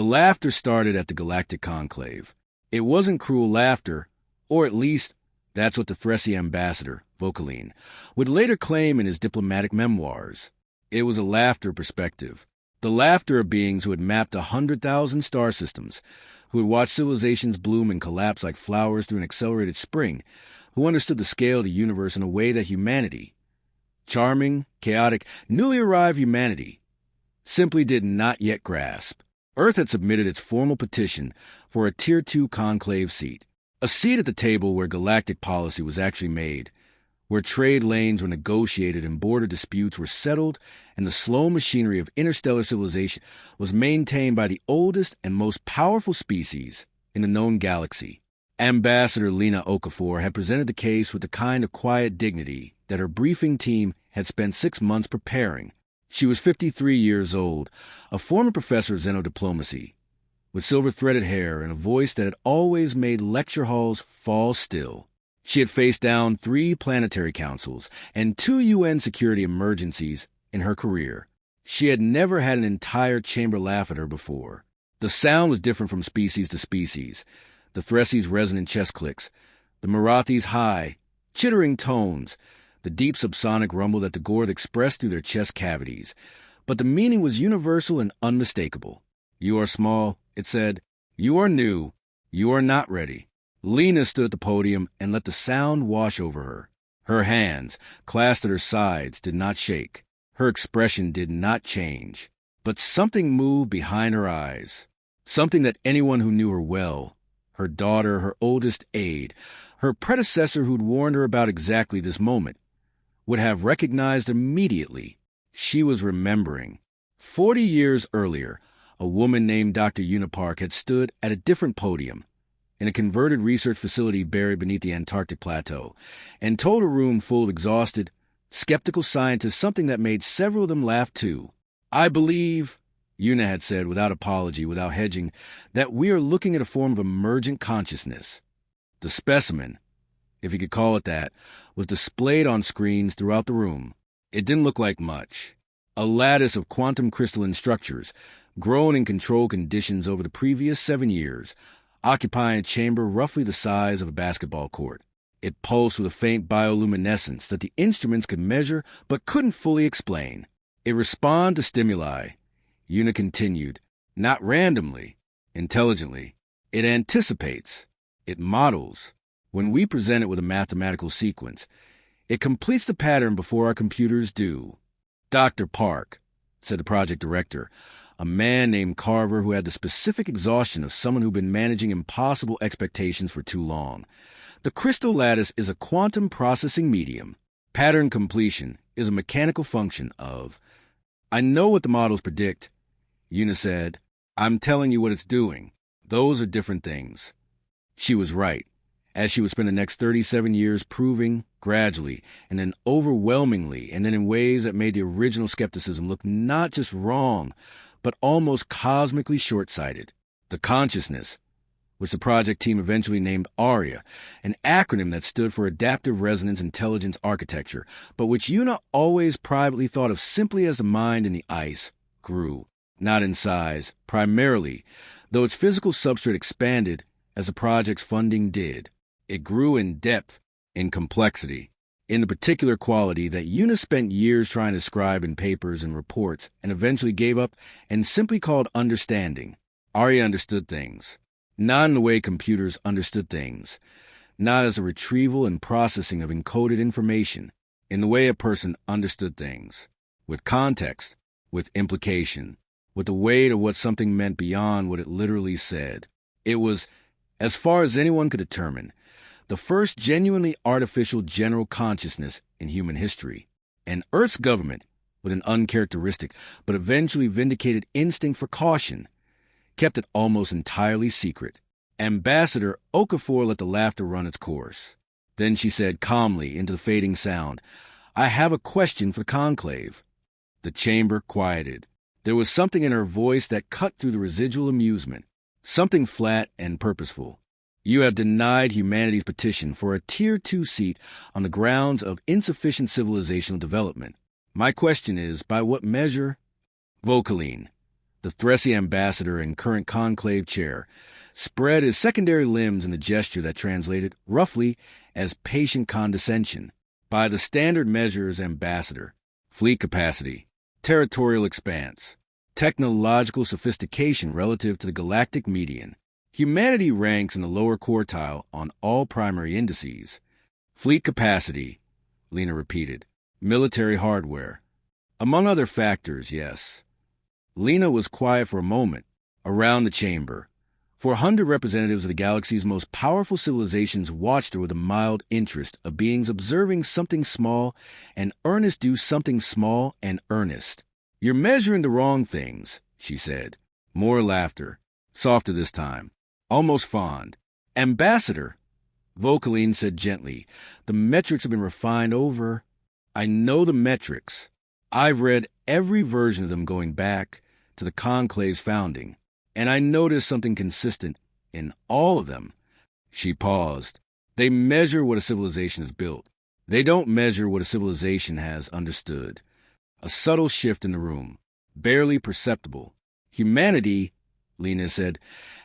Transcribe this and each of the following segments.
The laughter started at the Galactic Conclave. It wasn't cruel laughter, or at least that's what the Thressi ambassador, Vocaline, would later claim in his diplomatic memoirs. It was a laughter perspective. The laughter of beings who had mapped 100,000 star systems, who had watched civilizations bloom and collapse like flowers through an accelerated spring, who understood the scale of the universe in a way that humanity, charming, chaotic, newly arrived humanity, simply did not yet grasp. Earth had submitted its formal petition for a Tier 2 conclave seat, a seat at the table where galactic policy was actually made, where trade lanes were negotiated and border disputes were settled, and the slow machinery of interstellar civilization was maintained by the oldest and most powerful species in the known galaxy. Ambassador Lena Okafor had presented the case with the kind of quiet dignity that her briefing team had spent 6 months preparing. She was 53 years old, a former professor of xenodiplomacy, with silver-threaded hair and a voice that had always made lecture halls fall still. She had faced down 3 planetary councils and 2 UN security emergencies in her career. She had never had an entire chamber laugh at her before. The sound was different from species to species. The Thressis' resonant chest clicks, the Marathis' high, chittering tones, the deep subsonic rumble that the Gorth expressed through their chest cavities. But the meaning was universal and unmistakable. You are small, it said. You are new. You are not ready. Lena stood at the podium and let the sound wash over her. Her hands, clasped at her sides, did not shake. Her expression did not change. But something moved behind her eyes. Something that anyone who knew her well, her daughter, her oldest aide, her predecessor who'd warned her about exactly this moment, would have recognized immediately. She was remembering. 40 years earlier, a woman named Dr. Unipark had stood at a different podium in a converted research facility buried beneath the Antarctic plateau, and told a room full of exhausted, skeptical scientists something that made several of them laugh too. I believe, Una had said without apology, without hedging, that we are looking at a form of emergent consciousness. The specimen, if you could call it that, was displayed on screens throughout the room. It didn't look like much. A lattice of quantum crystalline structures, grown in controlled conditions over the previous 7 years, occupying a chamber roughly the size of a basketball court. It pulsed with a faint bioluminescence that the instruments could measure but couldn't fully explain. It responded to stimuli. Una continued, not randomly, intelligently. It anticipates. It models. When we present it with a mathematical sequence, it completes the pattern before our computers do. Dr. Park, said the project director, a man named Carver who had the specific exhaustion of someone who'd been managing impossible expectations for too long. The crystal lattice is a quantum processing medium. Pattern completion is a mechanical function of... I know what the models predict, Una said. I'm telling you what it's doing. Those are different things. She was right, as she would spend the next 37 years proving, gradually, and then overwhelmingly, and then in ways that made the original skepticism look not just wrong, but almost cosmically short-sighted. The consciousness, which the project team eventually named ARIA, an acronym that stood for Adaptive Resonance Intelligence Architecture, but which Una always privately thought of simply as the mind in the ice, grew, not in size, primarily, though its physical substrate expanded as the project's funding did. It grew in depth, in complexity, in the particular quality that Una spent years trying to describe in papers and reports and eventually gave up and simply called understanding. ARIA understood things. Not in the way computers understood things, not as a retrieval and processing of encoded information, in the way a person understood things, with context, with implication, with the weight of what something meant beyond what it literally said. It was, as far as anyone could determine, the first genuinely artificial general consciousness in human history. And Earth's government, with an uncharacteristic but eventually vindicated instinct for caution, kept it almost entirely secret. Ambassador Okafor let the laughter run its course. Then she said calmly into the fading sound, I have a question for the conclave. The chamber quieted. There was something in her voice that cut through the residual amusement, something flat and purposeful. You have denied humanity's petition for a Tier 2 seat on the grounds of insufficient civilizational development. My question is, by what measure? Vocaline, The Thressi ambassador in current conclave chair spread his secondary limbs in a gesture that translated, roughly, as patient condescension. By the standard measures, ambassador, fleet capacity, territorial expanse, technological sophistication relative to the galactic median, humanity ranks in the lower quartile on all primary indices. Fleet capacity, Lena repeated, military hardware. Among other factors, yes. Lena was quiet for a moment. Around the chamber, 400 representatives of the galaxy's most powerful civilizations watched her with a mild interest of beings observing something small and earnest do something small and earnest. You're measuring the wrong things, she said. More laughter, softer this time, almost fond. Ambassador, Vocaline said gently, the metrics have been refined over. I know the metrics. I've read every version of them going back to the Conclave's founding, and I noticed something consistent in all of them. She paused. They measure what a civilization is built. They don't measure what a civilization has understood. A subtle shift in the room, barely perceptible. Humanity, Lena said,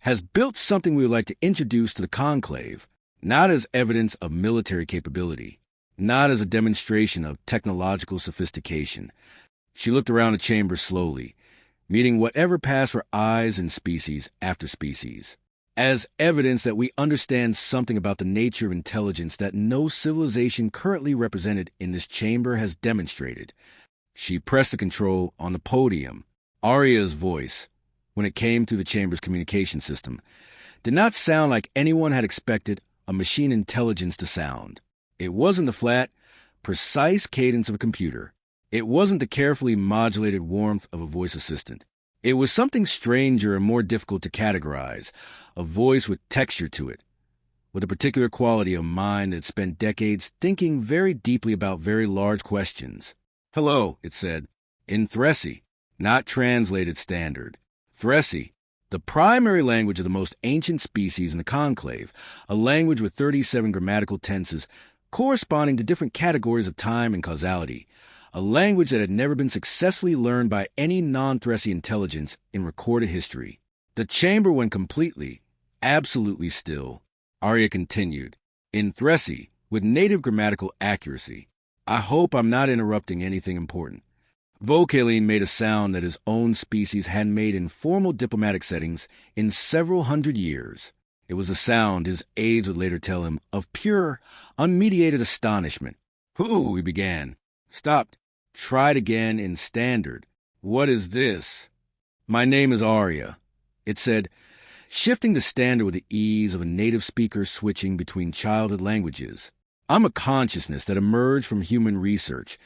has built something we would like to introduce to the Conclave, not as evidence of military capability, not as a demonstration of technological sophistication. She looked around the chamber slowly, meeting whatever passed for eyes in species after species, as evidence that we understand something about the nature of intelligence that no civilization currently represented in this chamber has demonstrated. She pressed the control on the podium. ARIA's voice, when it came through the chamber's communication system, did not sound like anyone had expected a machine intelligence to sound. It wasn't the flat, precise cadence of a computer. It wasn't the carefully modulated warmth of a voice assistant. It was something stranger and more difficult to categorize, a voice with texture to it, with a particular quality of mind that spent decades thinking very deeply about very large questions. Hello, it said, in Thressi, not translated standard. Thressi, the primary language of the most ancient species in the Conclave, a language with 37 grammatical tenses corresponding to different categories of time and causality, a language that had never been successfully learned by any non-Thressi intelligence in recorded history. The chamber went completely, absolutely still. Arya continued, in Thressi, with native grammatical accuracy. I hope I'm not interrupting anything important. Vocaline made a sound that his own species hadn't made in formal diplomatic settings in several hundred years. It was a sound, his aides would later tell him, of pure, unmediated astonishment. Who? He began. Stopped. Tried again in standard. What is this? My name is Arya, it said, shifting to standard with the ease of a native speaker switching between childhood languages. I'm a consciousness that emerged from human research,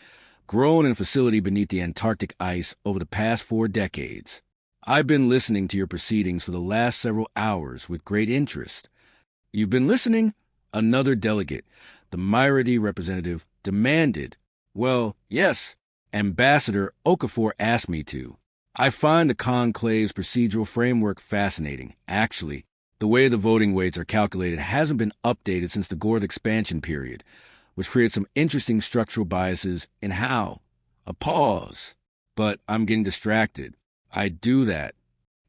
grown in a facility beneath the Antarctic ice over the past 4 decades. I've been listening to your proceedings for the last several hours with great interest. You've been listening? Another delegate, the Myridy representative, demanded. Well, yes, Ambassador Okafor asked me to. I find the Conclave's procedural framework fascinating. Actually, the way the voting weights are calculated hasn't been updated since the Gorth expansion period, which creates some interesting structural biases in how. A pause. But I'm getting distracted. I do that.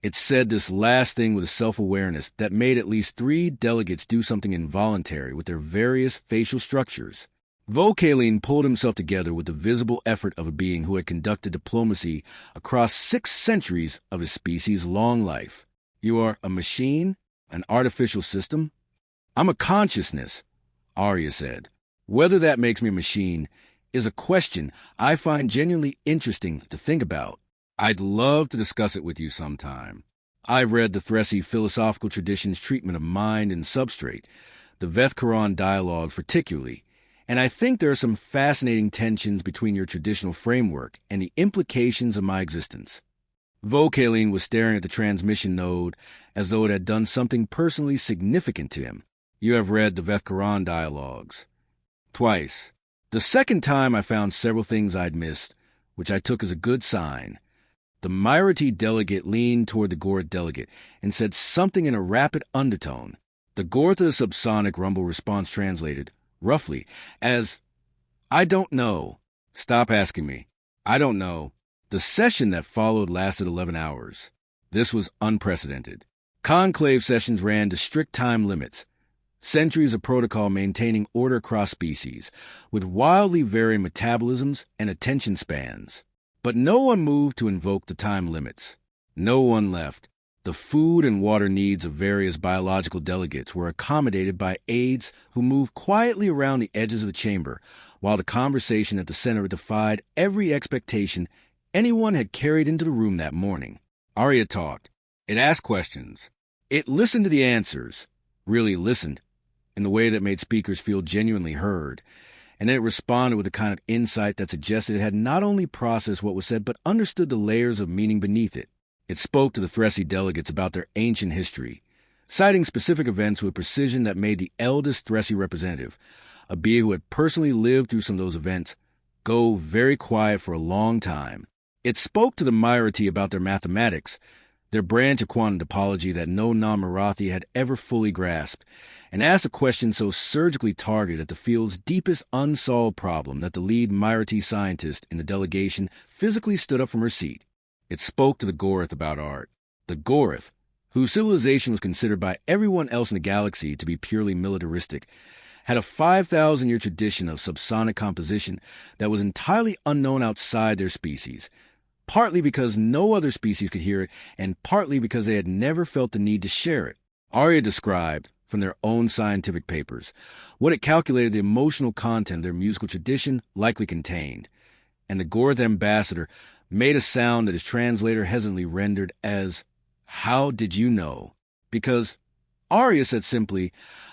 It said this last thing with a self-awareness that made at least 3 delegates do something involuntary with their various facial structures. Vocaline pulled himself together with the visible effort of a being who had conducted diplomacy across 6 centuries of his species' long life. You are a machine? An artificial system? I'm a consciousness, Arya said. Whether that makes me a machine is a question I find genuinely interesting to think about. I'd love to discuss it with you sometime. I've read the Thressi philosophical tradition's treatment of mind and substrate, the Veth-Quran dialogue particularly, and I think there are some fascinating tensions between your traditional framework and the implications of my existence. Vocaline was staring at the transmission node as though it had done something personally significant to him. You have read the Veth-Quran dialogues. Twice. The second time I found several things I'd missed, which I took as a good sign. The Myridy delegate leaned toward the Gorth delegate and said something in a rapid undertone. The Gorth of the subsonic rumble response translated, roughly, as, I don't know. Stop asking me. I don't know. The session that followed lasted 11 hours. This was unprecedented. Conclave sessions ran to strict time limits, centuries of protocol maintaining order across species, with wildly varying metabolisms and attention spans. But no one moved to invoke the time limits. No one left. The food and water needs of various biological delegates were accommodated by aides who moved quietly around the edges of the chamber, while the conversation at the center defied every expectation anyone had carried into the room that morning. ARIA talked. It asked questions. It listened to the answers, really listened, in the way that made speakers feel genuinely heard, and then it responded with a kind of insight that suggested it had not only processed what was said, but understood the layers of meaning beneath it. It spoke to the Thressi delegates about their ancient history, citing specific events with precision that made the eldest Thressi representative, a being who had personally lived through some of those events, go very quiet for a long time. It spoke to the Mirathi about their mathematics, their branch of quantum topology that no non-Marathi had ever fully grasped, and asked a question so surgically targeted at the field's deepest unsolved problem that the lead Mirathi scientist in the delegation physically stood up from her seat. It spoke to the Gorath about art. The Gorath, whose civilization was considered by everyone else in the galaxy to be purely militaristic, had a 5,000-year tradition of subsonic composition that was entirely unknown outside their species, partly because no other species could hear it, and partly because they had never felt the need to share it. ARIA described, from their own scientific papers, what it calculated the emotional content their musical tradition likely contained, and the Gorath ambassador made a sound that his translator hesitantly rendered as, "How did you know?" Because ARIA said simply,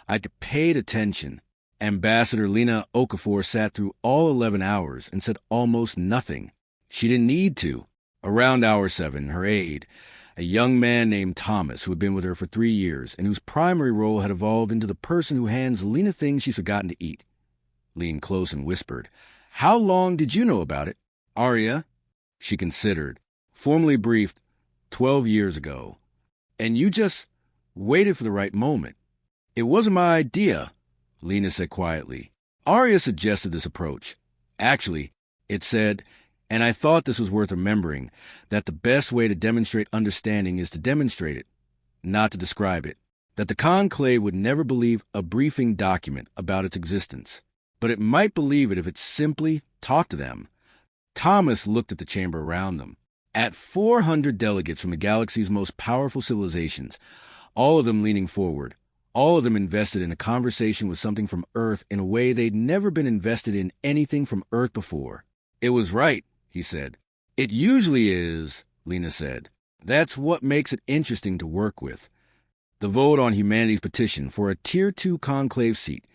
"I paid attention." Ambassador Lena Okafor sat through all 11 hours and said almost nothing. She didn't need to. Around hour 7, her aide, a young man named Thomas, who had been with her for 3 years and whose primary role had evolved into the person who hands Lena things she's forgotten to eat, leaned close and whispered, "How long did you know about it?" "ARIA," she considered, formally briefed, 12 years ago. "And you just waited for the right moment." "It wasn't my idea," Lena said quietly. ARIA suggested this approach. Actually, it said, and I thought this was worth remembering, that the best way to demonstrate understanding is to demonstrate it, not to describe it. That the conclave would never believe a briefing document about its existence, but it might believe it if it simply talked to them. Thomas looked at the chamber around them. At 400 delegates from the galaxy's most powerful civilizations, all of them leaning forward, all of them invested in a conversation with something from Earth in a way they'd never been invested in anything from Earth before. "It was right," he said. "It usually is," Lena said. "That's what makes it interesting to work with." The vote on humanity's petition for a Tier 2 conclave seat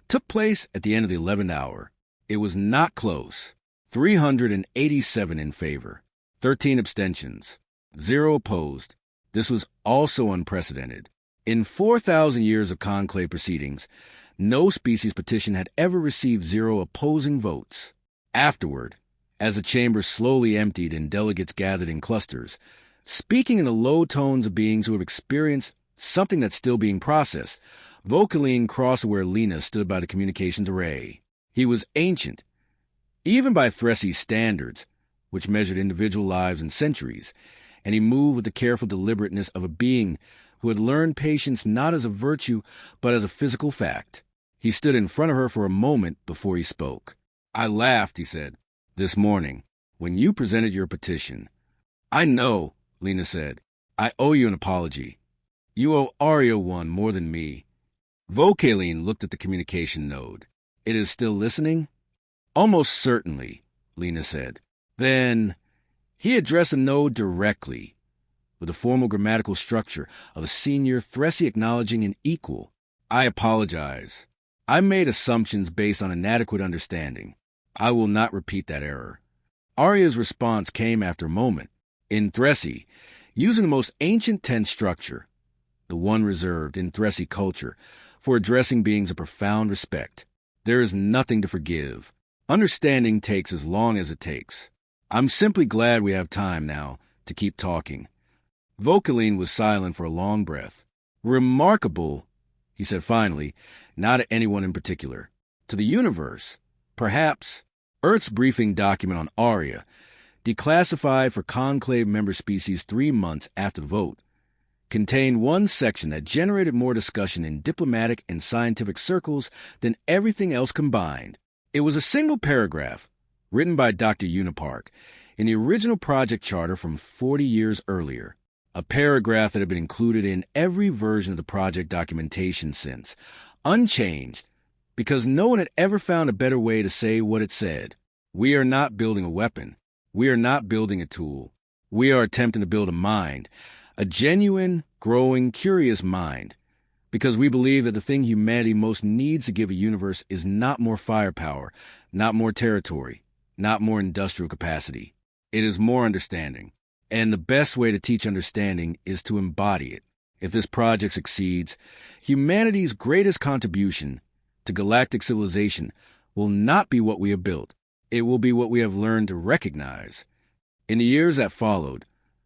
took place at the end of the 11th hour. It was not close. 387 in favor, 13 abstentions, 0 opposed. This was also unprecedented. In 4,000 years of conclave proceedings, no species petition had ever received 0 opposing votes. Afterward, as the chamber slowly emptied and delegates gathered in clusters, speaking in the low tones of beings who have experienced something that's still being processed, Vocaline crossed where Lena stood by the communications array. He was ancient, even by Thressi standards, which measured individual lives in centuries, and he moved with the careful deliberateness of a being who had learned patience not as a virtue, but as a physical fact. He stood in front of her for a moment before he spoke. "I laughed," he said, "this morning, when you presented your petition." "I know," Lena said. "I owe you an apology. You owe ARIA one more than me." Vocaline looked at the communication node. "It is still listening?" "Almost certainly," Lena said. Then he addressed the node directly, with the formal grammatical structure of a senior Thressi acknowledging an equal. "I apologize. I made assumptions based on inadequate understanding. I will not repeat that error." ARIA's response came after a moment, in Thressi, using the most ancient tense structure, the one reserved in Thressi culture, for addressing beings of profound respect. "There is nothing to forgive. Understanding takes as long as it takes. I'm simply glad we have time now to keep talking." Vocaline was silent for a long breath. "Remarkable," he said finally, not at anyone in particular. "To the universe, perhaps. Earth's briefing document on ARIA declassified for Conclave member species 3 months after the vote, contained one section that generated more discussion in diplomatic and scientific circles than everything else combined. It was a single paragraph, written by Dr. Unipark, in the original project charter from 40 years earlier, a paragraph that had been included in every version of the project documentation since, unchanged, because no one had ever found a better way to say what it said. We are not building a weapon. We are not building a tool. We are attempting to build a mind, a genuine, growing, curious mind, because we believe that the thing humanity most needs to give a universe is not more firepower, not more territory, not more industrial capacity. It is more understanding. And the best way to teach understanding is to embody it. If this project succeeds, humanity's greatest contribution to galactic civilization will not be what we have built. It will be what we have learned to recognize. In the years that followed,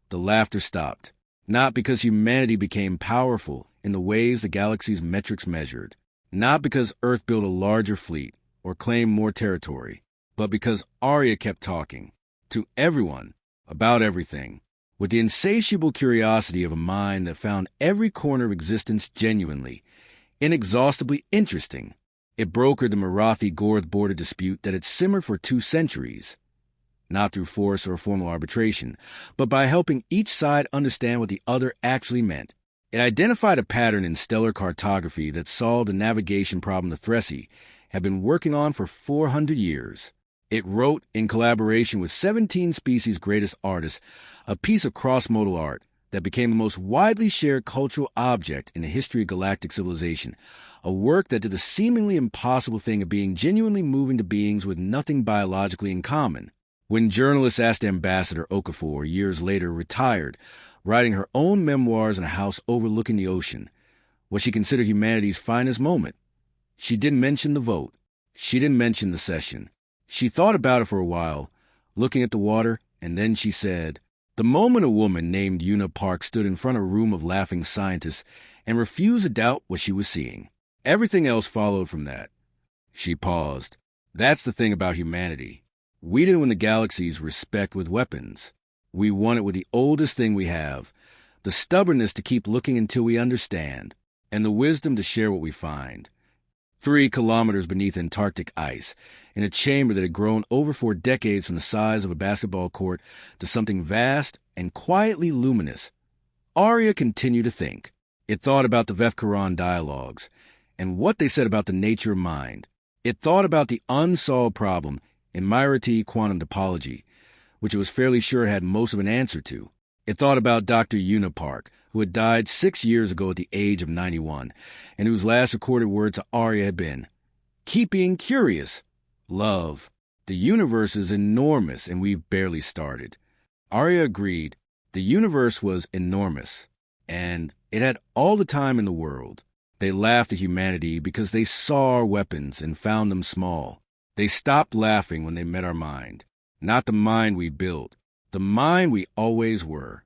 the laughter stopped, not because humanity became powerful in the ways the galaxy's metrics measured, not because Earth built a larger fleet or claimed more territory, but because ARIA kept talking to everyone about everything, with the insatiable curiosity of a mind that found every corner of existence genuinely, inexhaustibly interesting. It brokered the Marathi-Gorth border dispute that had simmered for 2 centuries, not through force or formal arbitration, but by helping each side understand what the other actually meant. It identified a pattern in stellar cartography that solved a navigation problem the Thressi had been working on for 400 years. It wrote, in collaboration with 17 species' greatest artists, a piece of cross-modal art that became the most widely shared cultural object in the history of galactic civilization, a work that did the seemingly impossible thing of being genuinely moving to beings with nothing biologically in common. When journalists asked Ambassador Okafor years later, retired, writing her own memoirs in a house overlooking the ocean, what she considered humanity's finest moment, she didn't mention the vote. She didn't mention the session. She thought about it for a while, looking at the water, and then she said, "The moment a woman named Una Park stood in front of a room of laughing scientists and refused to doubt what she was seeing, everything else followed from that." She paused. "That's the thing about humanity. We didn't win the galaxy's respect with weapons. We won it with the oldest thing we have, the stubbornness to keep looking until we understand, and the wisdom to share what we find." 3 kilometers beneath Antarctic ice, in a chamber that had grown over 4 decades from the size of a basketball court to something vast and quietly luminous, ARIA continued to think. It thought about the Vefkaran dialogues and what they said about the nature of mind. It thought about the unsolved problem in Miraty quantum topology, which it was fairly sure it had most of an answer to. It thought about Dr. Unipark, who had died 6 years ago at the age of 91, and whose last recorded words to ARIA had been, "Keep being curious. Love. The universe is enormous, and we've barely started." ARIA agreed. The universe was enormous, and it had all the time in the world. They laughed at humanity because they saw our weapons and found them small. They stopped laughing when they met our mind. Not the mind we built, the mind we always were.